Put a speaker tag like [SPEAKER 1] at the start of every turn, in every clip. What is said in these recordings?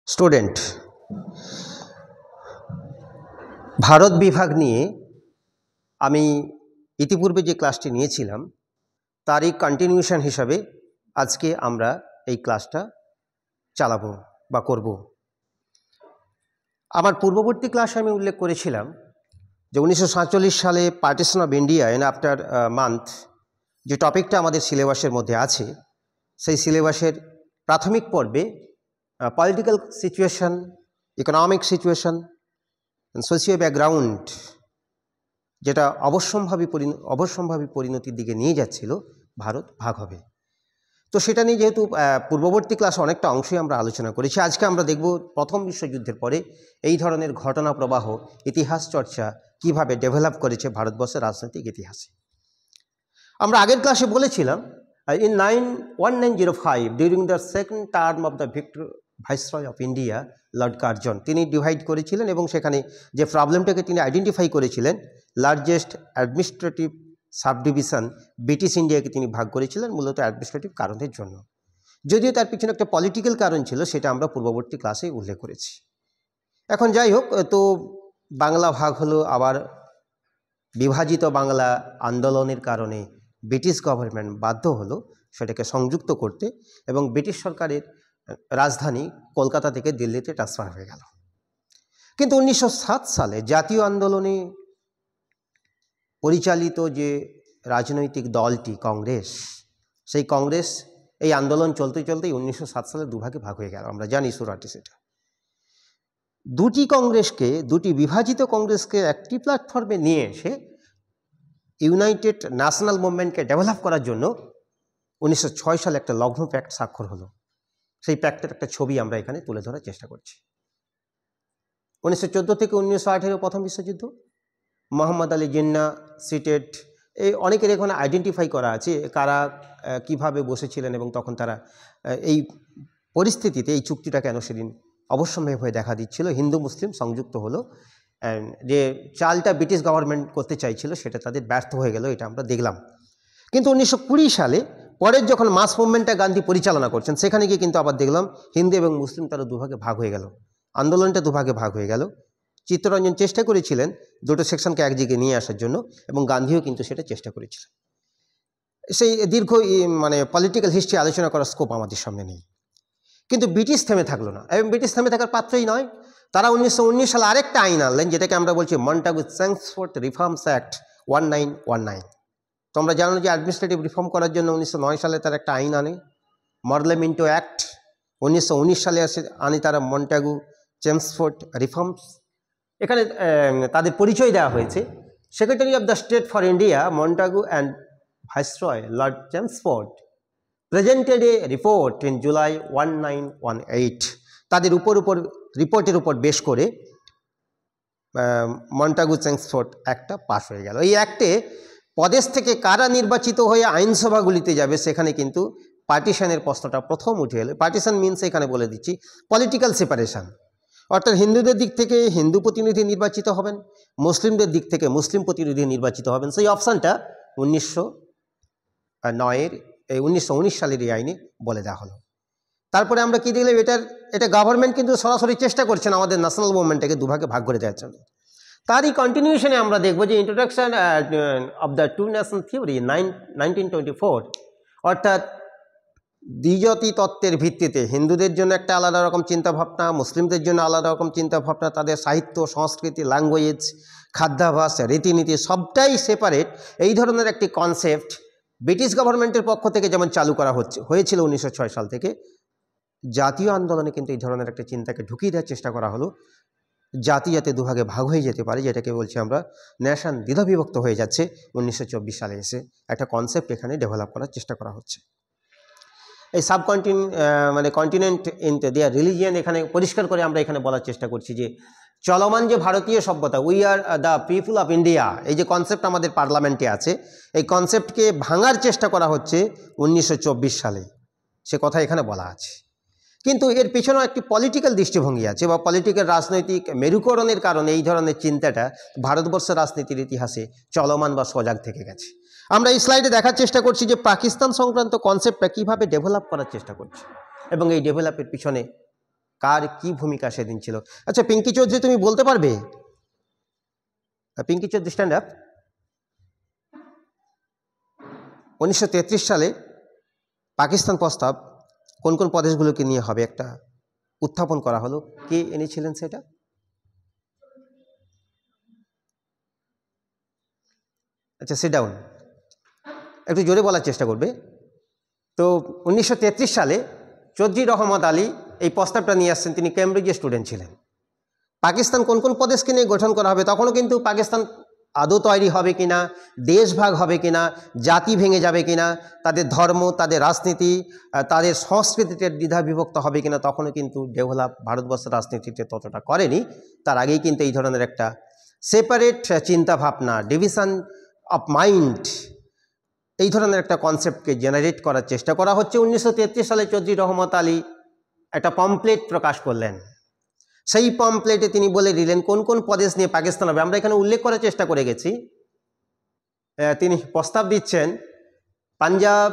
[SPEAKER 1] Student, Bharat বিভাগ নিয়ে আমি ইতিপূর্বে যে ক্লাসটি নিয়েছিলাম তারই কন্টিনিউশন হিসাবে আজকে আমরা এই ক্লাসটা চালাবো বা করব। আমার পূর্ববর্তী ক্লাসে আমি উল্লেখ করেছিলাম যে 1947 সালে partition of India in after month যে টপিকটা আমাদের সিলেবাসের মধ্যে আছে, সেই সিলেবাসের প্রাথমিক পর্বে political situation, economic situation, socio background যেটা অবশ্যম্ভাবী পরিণতির দিকে নিয়ে যাচ্ছিল, ভারত ভাগ হবে। তো সেটা নিয়ে যেহেতু পূর্ববর্তী ক্লাসে অনেকটা অংশই আমরা আলোচনা করেছি, আজকে আমরা দেখব প্রথম বিশ্বযুদ্ধের পরে এই ধরনের ঘটনা প্রবাহ, ইতিহাস চর্চা কিভাবে ডেভেলপ করেছে ভারতবর্ষের রাজনৈতিক ইতিহাসে। আমরা আগের ক্লাসে বলেছিলাম in 1905 during the second term of the viceroy of India Lord Curzon, তিনি ডিভাইড করেছিলেন এবং সেখানে যে প্রবলেমটাকে তিনি আইডেন্টিফাই করেছিলেন, লার্জেস্ট অ্যাডমিনিস্ট্রেটিভ সাবডিভিশন ব্রিটিশ ইন্ডিয়াকে তিনি ভাগ করেছিলেন মূলত অ্যাডমিনিস্ট্রেটিভ কারণের জন্য। যদিও তার পিছনে একটা পলিটিক্যাল কারণ ছিল, সেটা আমরা পূর্ববর্তী ক্লাসে উল্লেখ করেছি। এখন যাই হোক, তো বাংলা ভাগ হলো, আবার বিভাজিত বাংলা আন্দোলনের কারণে ব্রিটিশ গভর্নমেন্ট বাধ্য হলো সেটাকে সংযুক্ত করতে এবং ব্রিটিশ সরকারের রাজধানী কলকাতা থেকে দিল্লিতে ট্রান্সফার হয়ে গেল। কিন্তু 1907 সালে জাতীয় আন্দোলনে পরিচালিত যে রাজনৈতিক দলটি কংগ্রেস, সেই কংগ্রেস এই আন্দোলন চলতে চলতেই 1907 সালে দুভাগে ভাগ হয়ে গেল। আমরা জানি সুরাটি সেটা। দুটি বিভাজিত কংগ্রেসকে একটি প্ল্যাটফর্মে নিয়ে এসে ইউনাইটেড ন্যাশনাল মুভমেন্টকে ডেভেলপ করার জন্য 1906 সালে একটা লখনৌ প্যাক্ট স্বাক্ষর হলো। সেই প্যাক্টের একটা ছবি আমরা এখানে তুলে ধরার চেষ্টা করছি। 1914 থেকে 1918 প্রথম বিশ্বযুদ্ধ, মোহাম্মদ আলী জিন্নাহ সিটেড, এই অনেকের এখানে আইডেন্টিফাই করা আছে কারা কিভাবে বসেছিলেন এবং তখন তারা এই পরিস্থিতিতে এই চুক্তিটা কেন সেদিন অবশ্যম্ভাবী হয়ে দেখা দিচ্ছিল। হিন্দু মুসলিম সংযুক্ত হলো, যে চালটা ব্রিটিশ গভর্নমেন্ট করতে চাইছিল সেটা তাদের ব্যর্থ হয়ে গেল, এটা আমরা দেখলাম। কিন্তু 1920 সালে পরের যখন মাস মুভমেন্টটা গান্ধী পরিচালনা করছেন, সেখানে গিয়ে কিন্তু আবার দেখলাম হিন্দু এবং মুসলিম তারা দুভাগে ভাগ হয়ে গেল, আন্দোলনটা দুভাগে ভাগ হয়ে গেল। চিত্তরঞ্জন চেষ্টা করেছিলেন দুটো সেকশনকে এক দিকে নিয়ে আসার জন্য এবং গান্ধীও কিন্তু সেটা চেষ্টা করেছিলেন। সেই দীর্ঘ পলিটিক্যাল হিস্ট্রি আলোচনা করার স্কোপ আমাদের সামনে নেই। কিন্তু ব্রিটিশ থেমে থাকলো না এবং ব্রিটিশ থেমে থাকার পাত্রই নয়। তারা 1919 সালে আরেকটা আইন আনলেন, যেটাকে আমরা বলছি মন্টাগু-চেমসফোর্ড রিফর্মস অ্যাক্ট 1919। তোমরা জানো যে অ্যাডমিনিস্ট্রেটিভ রিফর্ম করার জন্য 1909 সালে তারা একটা আইন আনে, মর্লেমিন্টো অ্যাক্ট। 1919 সালে আনে তারা মন্টাগু-চেমসফোর্ড রিফর্মস। এখানে তাদের পরিচয় দেওয়া হয়েছে। Secretary of the state for India Montagu and viceroy lord Chelmsford presented a report in July 1918। তাদের রিপোর্টের উপর বেশ করে মন্টাগু-চেমসফোর্ড অ্যাক্টটা পাশ হয়ে গেল। এই অ্যাক্টে প্রদেশ থেকে কারা নির্বাচিত হয়ে আইনসভাগুলিতে যাবে সেখানে কিন্তু পার্টিশনের প্রশ্নটা প্রথম উঠে এলো। পার্টিশন মিনস এখানে বলে দিচ্ছি পলিটিক্যাল সেপারেশন, অর্থাৎ হিন্দুদের দিক থেকে হিন্দু প্রতিনিধি নির্বাচিত হবেন, মুসলিমদের দিক থেকে মুসলিম প্রতিনিধি নির্বাচিত হবেন। সেই অপশানটা 1919 সালের এই আইনে বলে দেওয়া হলো। তারপরে আমরা কি দেখলাম, এটা গভর্নমেন্ট কিন্তু সরাসরি চেষ্টা করছেন আমাদের ন্যাশনাল মুভমেন্টটাকে দুভাগে ভাগ করে দেওয়ার জন্য। তারই কন্টিনিউশনে আমরা দেখব যে introduction of the two nation theory 1924, অর্থাৎ দ্বিজাতি তত্ত্বের ভিত্তিতে হিন্দুদের জন্য একটা আলাদা রকম চিন্তাভাবনা, মুসলিমদের জন্য আলাদা রকম চিন্তাভাবনা, তাদের সাহিত্য, সংস্কৃতি, ল্যাঙ্গুয়েজ, খাদ্যাভ্যাস, রীতিনীতি সবটাই সেপারেট। এই ধরনের একটি কনসেপ্ট ব্রিটিশ গভর্নমেন্টের পক্ষ থেকে যেমন চালু করা হয়েছিল 1906 সাল থেকে, জাতীয় আন্দোলনে কিন্তু এই ধরনের একটা চিন্তাকে ঢুকিয়ে দেওয়ার চেষ্টা করা হলো। জাতি যাতে দুভাগে ভাগ হয়ে যেতে পারে, যেটাকে বলছি আমরা ন্যাশন দ্বিধাবিভক্ত হয়ে যাচ্ছে, 1924 সালে এসে একটা কনসেপ্ট এখানে ডেভেলপ করার চেষ্টা করা হচ্ছে। এই কন্টিনেন্ট ইন দেয়ার রিলিজিয়ান, এখানে পরিষ্কার করে আমরা এখানে বলার চেষ্টা করছি যে চলমান যে ভারতীয় সভ্যতা, we are the people of India, এই যে কনসেপ্ট আমাদের পার্লামেন্টে আছে, এই কনসেপ্টকে ভাঙার চেষ্টা করা হচ্ছে 1924 সালে, সে কথা এখানে বলা আছে। কিন্তু এর পিছনেও একটি পলিটিক্যাল দৃষ্টিভঙ্গি আছে বা পলিটিক্যাল রাজনৈতিক মেরুকরণের কারণে এই ধরনের চিন্তাটা ভারতবর্ষের রাজনীতির ইতিহাসে চলমান বা সজাগ থেকে গেছে। আমরা এই স্লাইডে দেখার চেষ্টা করছি যে পাকিস্তান সংক্রান্ত কনসেপ্টটা কীভাবে ডেভেলপ করার চেষ্টা করছে এবং এই ডেভেলপের পিছনে কার কি ভূমিকা সেদিন ছিল? আচ্ছা পিঙ্কি চৌধুরী, তুমি বলতে পারবে? Pinki Chowdhury stand up. 1933 সালে পাকিস্তান প্রস্তাব কোন কোন প্রদেশগুলোকে নিয়ে হবে একটা উত্থাপন করা হলো, কে এনেছিলেন সেটা? আচ্ছা সিট ডাউন, একটু জোরে বলার চেষ্টা করবে। তো 1933 সালে চৌধুরী রহমত আলী এই প্রস্তাবটা নিয়ে আসছেন, তিনি ক্যামব্রিজের স্টুডেন্ট ছিলেন। পাকিস্তান কোন কোন প্রদেশকে নিয়ে গঠন করা হবে, তখনও কিন্তু পাকিস্তান আদৌ তৈরি হবে কিনা, দেশভাগ হবে কিনা, জাতি ভেঙে যাবে কিনা, তাদের ধর্ম, তাদের রাজনীতি, তাদের সংস্কৃতিতে দ্বিধা বিভক্ত হবে কিনা, তখনও কিন্তু ডেভেলপ ভারতবর্ষের রাজনীতিতে ততটা করেনি। তার আগেই কিন্তু এই ধরনের একটা সেপারেট চিন্তাভাবনা, ডিভিশন অফ মাইন্ড, এই ধরনের একটা কনসেপ্টকে জেনারেট করার চেষ্টা করা হচ্ছে। 1933 সালে চৌধুরী রহমত আলী একটা পমপ্লেট প্রকাশ করলেন। সেই পমপ্লেটে তিনি বলে দিলেন কোন কোন প্রদেশ নিয়ে পাকিস্তান হবে। আমরা এখানে উল্লেখ করার চেষ্টা করে গেছি। তিনি প্রস্তাব দিচ্ছেন Punjab,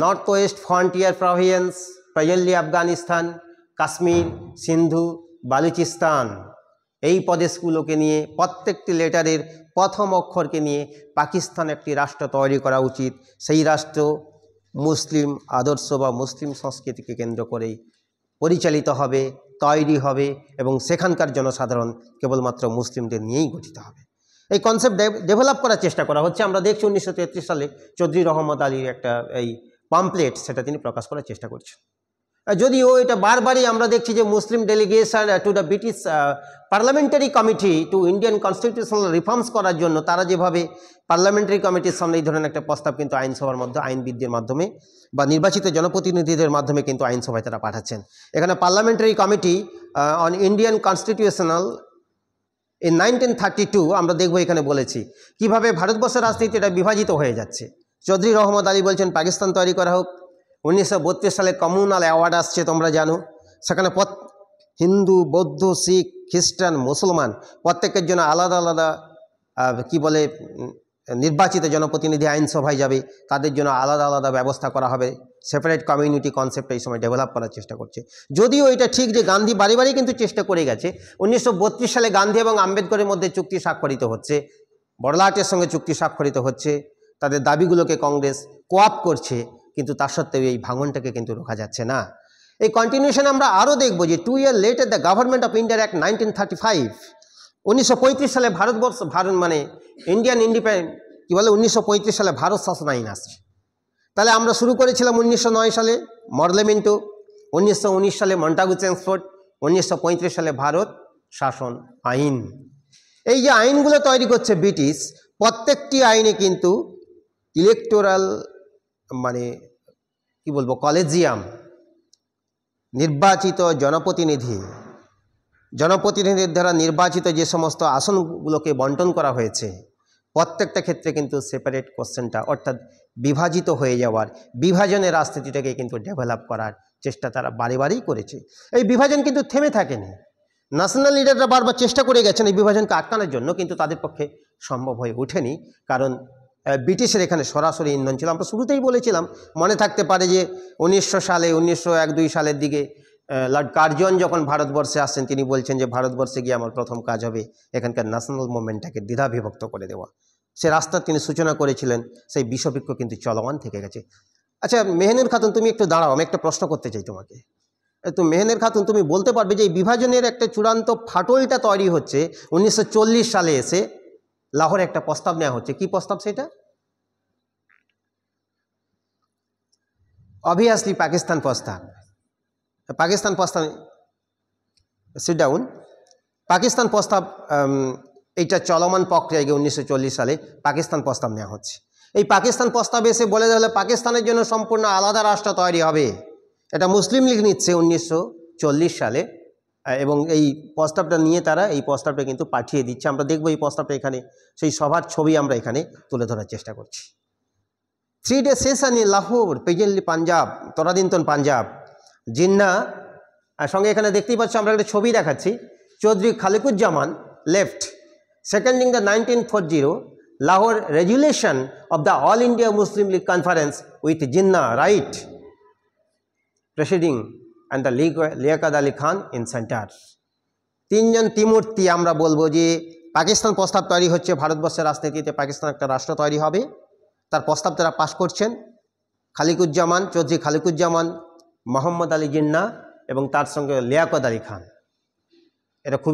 [SPEAKER 1] north west frontier province, presently Afghanistan, Kashmir, Sindhu, Balochistan, এই প্রদেশগুলোকে নিয়ে প্রত্যেকটি লেটারের প্রথম অক্ষরকে নিয়ে পাকিস্তান একটি রাষ্ট্র তৈরি করা উচিত। সেই রাষ্ট্র মুসলিম আদর্শ বা মুসলিম সংস্কৃতিকে কেন্দ্র করেই পরিচালিত হবে, তৈরি হবে এবং সেখানকার জনসাধারণ কেবলমাত্র মুসলিমদের নিয়েই গঠিত হবে। এই কনসেপ্ট ডেভেলপ করার চেষ্টা করা হচ্ছে। আমরা দেখছি 1933 সালে চৌধুরী রহমত আলীর একটা এই পাম্পলেট, সেটা তিনি প্রকাশ করার চেষ্টা করছেন। যদিও এটা বারবারই আমরা দেখছি যে Muslim delegation to the British parliamentary committee to Indian constitutional reforms করার জন্য তারা যেভাবে পার্লামেন্টারি কমিটির সামনে এই ধরনের একটা প্রস্তাব কিন্তু আইনসভার মধ্যে আইনবিদদের মাধ্যমে বা নির্বাচিত জনপ্রতিনিধিদের মাধ্যমে কিন্তু আইনসভায় তারা পাঠাচ্ছেন। এখানে parliamentary committee on Indian constitutional in 1932 আমরা দেখব এখানে বলেছি কিভাবে ভারতবর্ষের রাজনীতি এটা বিভাজিত হয়ে যাচ্ছে। চৌধুরী রহমত আলী বলছেন পাকিস্তান তৈরি করা হোক। 1932 সালে কমিউনাল অ্যাওয়ার্ড আসছে, তোমরা জানো। সেখানে হিন্দু, বৌদ্ধ, শিখ, খ্রিস্টান, মুসলমান প্রত্যেকের জন্য আলাদা আলাদা কি বলে নির্বাচিত জনপ্রতিনিধি আইনসভায় যাবে, তাদের জন্য আলাদা আলাদা ব্যবস্থা করা হবে। সেপারেট কমিউনিটি কনসেপ্ট এই সময় ডেভেলপ করার চেষ্টা করছে। যদিও এটা ঠিক যে গান্ধী বারে বারেই কিন্তু চেষ্টা করে গেছে। 1932 সালে গান্ধী এবং আম্বেদকরের মধ্যে চুক্তি স্বাক্ষরিত হচ্ছে, বড়লাটের সঙ্গে চুক্তি স্বাক্ষরিত হচ্ছে, তাদের দাবিগুলোকে কংগ্রেস কোঅপ করছে, কিন্তু তার সত্ত্বেও এই ভাঙনটাকে কিন্তু রোখা যাচ্ছে না। এই কন্টিনিউশন আমরা আরও দেখব যে 2 years later the government of India act 1935, 1935 সালে ভারত মানে ইন্ডিয়ান ইন্ডিপেন্ডেন্ট কী বলে 1935 সালে ভারত শাসন আইন আসছে। তাহলে আমরা শুরু করেছিলাম 1909 সালে মর্লেমেন্টো, 1919 সালে মন্টাগু চেমসফোর্ড, 1935 সালে ভারত শাসন আইন। এই যে আইনগুলো তৈরি করছে ব্রিটিশ, প্রত্যেকটি আইনে কিন্তু ইলেকটোরাল মানে কি বলবো কলেজিয়াম, নির্বাচিত জনপ্রতিনিধির দ্বারা নির্বাচিত যে সমস্ত আসনগুলোকে বন্টন করা হয়েছে, প্রত্যেকটা ক্ষেত্রে কিন্তু সেপারেট কোশ্চেনটা অর্থাৎ বিভাজিত হয়ে যাওয়ার, বিভাজনের রাজনীতিটাকে কিন্তু ডেভেলপ করার চেষ্টা তারা বারে বারেই করেছে। এই বিভাজন কিন্তু থেমে থাকেনি। ন্যাশনাল লিডাররা বারবার চেষ্টা করে গেছেন এই বিভাজনকে আটকানোর জন্য, কিন্তু তাদের পক্ষে সম্ভব হয়ে ওঠেনি, কারণ ব্রিটিশের এখানে সরাসরি ইন্ধন ছিল। আমরা শুরুতেই বলেছিলাম, মনে থাকতে পারে যে 1900 সালে 1901-2 সালের দিকে লর্ড কার্জন যখন ভারতবর্ষে আসছেন, তিনি বলছেন যে ভারতবর্ষে গিয়ে আমার প্রথম কাজ হবে এখানকার ন্যাশনাল মুভমেন্টটাকে দ্বিধা বিভক্ত করে দেওয়া। সে রাস্তার তিনি সূচনা করেছিলেন, সেই বিষবৃক্ষ কিন্তু চলমান থেকে গেছে। আচ্ছা মেহনুর খাতুন, তুমি একটু দাঁড়াও, আমি একটা প্রশ্ন করতে চাই তোমাকে। তো মেহনুর খাতুন, তুমি বলতে পারবে যে এই বিভাজনের একটা চূড়ান্ত ফাটলটা তৈরি হচ্ছে 1940 সালে এসে লাহোরে একটা প্রস্তাব নেওয়া হচ্ছে। কি প্রস্তাব সেটা? অবভিয়াসলি পাকিস্তান প্রস্তাব। Sit down. পাকিস্তান প্রস্তাব এইটা চলমান প্রক্রিয়ায় 1940 সালে পাকিস্তান প্রস্তাব নেওয়া হচ্ছে। এই পাকিস্তান প্রস্তাবে এসে বলে দেওয়া পাকিস্তানের জন্য সম্পূর্ণ আলাদা রাষ্ট্র তৈরি হবে। এটা মুসলিম লীগ নিচ্ছে 1940 সালে, এবং এই প্রস্তাবটা নিয়ে তারা এই প্রস্তাবটা কিন্তু পাঠিয়ে দিচ্ছে। আমরা দেখব এই প্রস্তাবটা এখানে, সেই সভার ছবি আমরা এখানে তুলে ধরার চেষ্টা করছি। 3 day session in Lahore, presently Punjab, তরাদিন্তন পাঞ্জাব, জিন্না সঙ্গে এখানে দেখতেই পাচ্ছ, আমরা একটা ছবি দেখাচ্ছি। Chaudhry Khaliquzzaman left seconding the 1940 Lahore resolution of the All India Muslim League Conference with Jinnah right, proceeding and the Liaquat Ali Khan in centre. তিনজন ত্রিমূর্তি আমরা বলবো যে পাকিস্তান প্রস্তাব তৈরি হচ্ছে, ভারতবর্ষের রাজনীতিতে পাকিস্তান একটা রাষ্ট্র তৈরি হবে, তার প্রস্তাব তারা পাশ করছেন। খালিকুজ্জামান, চৌধুরী খালিকুজ্জামান, মোহাম্মদ আলী জিন্নাহ এবং তার সঙ্গে লিয়াকত আলী খান। এটা খুব